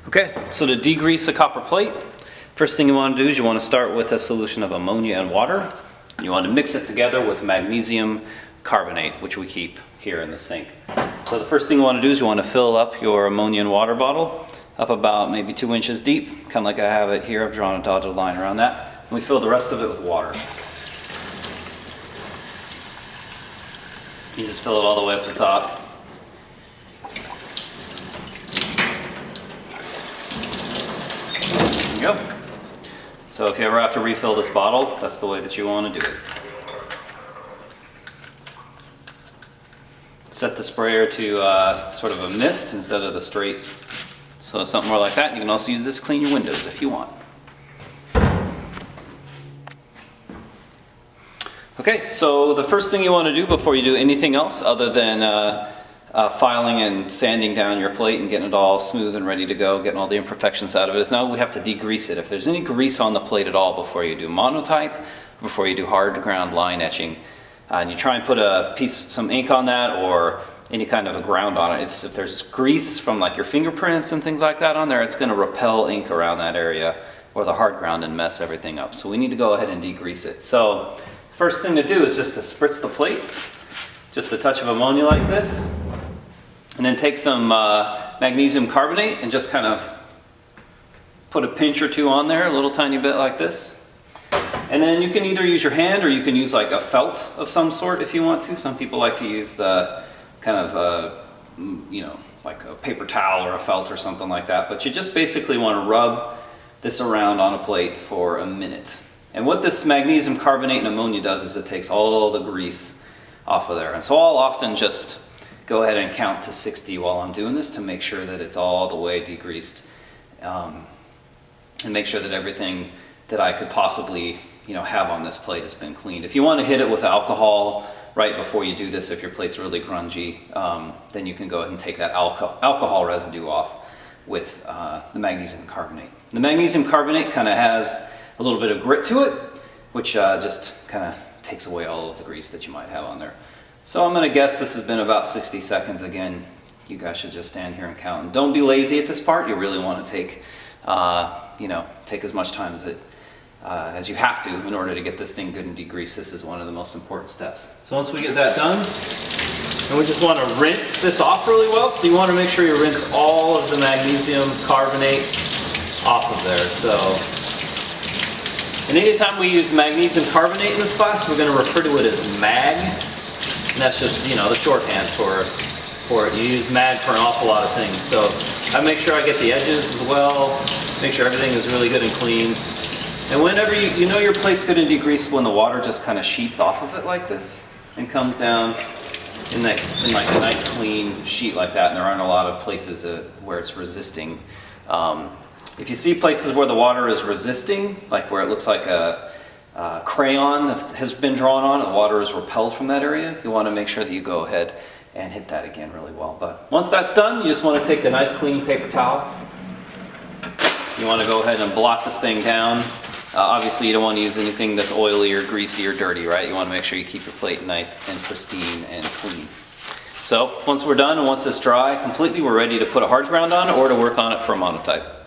Okay, so to degrease a copper plate, first thing you want to do is you want to start with a solution of ammonia and water. You want to mix it together with magnesium carbonate, which we keep here in the sink. So the first thing you want to do is you want to fill up your ammonia and water bottle up about maybe 2 inches deep, kind of like I have it here. I've drawn a dotted line around that. And we fill the rest of it with water. You just fill it all the way up to the top. There you go. So if you ever have to refill this bottle, that's the way that you want to do it. Set the sprayer to sort of a mist instead of the straight. So something more like that. You can also use this to clean your windows if you want. Okay, so the first thing you want to do before you do anything else other than filing and sanding down your plate and getting it all smooth and ready to go, getting all the imperfections out of it, is now we have to degrease it. If there's any grease on the plate at all before you do monotype, before you do hard ground line etching, and you try and put some ink on that or any kind of a ground on it, if there's grease from like your fingerprints and things like that on there, it's going to repel ink around that area or the hard ground and mess everything up. So we need to go ahead and degrease it. So first thing to do is just to spritz the plate, just a touch of ammonia like this, and then take some magnesium carbonate and just kind of put a pinch or two on there, a little tiny bit like this. And then you can either use your hand or you can use like a felt of some sort if you want to. Some people like to use the kind of, like a paper towel or a felt or something like that. But you just basically want to rub this around on a plate for a minute. And what this magnesium carbonate and ammonia does is it takes all the grease off of there. And so I'll often just go ahead and count to 60 while I'm doing this to make sure that it's all the way degreased, and make sure that everything that I could possibly have on this plate has been cleaned. If you want to hit it with alcohol right before you do this, if your plate's really grungy, then you can go ahead and take that alcohol residue off with the magnesium carbonate. The magnesium carbonate kind of has a little bit of grit to it, which just kind of takes away all of the grease that you might have on there. So I'm going to guess this has been about 60 seconds. Again, you guys should just stand here and count. And don't be lazy at this part. You really want to take, take as much time as you have to in order to get this thing good and degreased. This is one of the most important steps. So once we get that done, and we just want to rinse this off really well. So you want to make sure you rinse all of the magnesium carbonate off of there. So, and anytime we use magnesium carbonate in this class, we're going to refer to it as mag. And that's just, the shorthand for it. You use mag for an awful lot of things. So I make sure I get the edges as well, make sure everything is really good and clean. And whenever you know your plate's good and degreased when the water just kind of sheets off of it like this and comes down in like a nice clean sheet like that, and there aren't a lot of places where it's resisting. If you see places where the water is resisting, like where it looks like a crayon has been drawn on, and the water is repelled from that area, you want to make sure that you go ahead and hit that again really well. But once that's done, you just want to take a nice clean paper towel. You want to go ahead and blot this thing down. Obviously you don't want to use anything that's oily or greasy or dirty, right? You want to make sure you keep your plate nice and pristine and clean. So once we're done and once it's dry completely, we're ready to put a hard ground on it or to work on it for a monotype.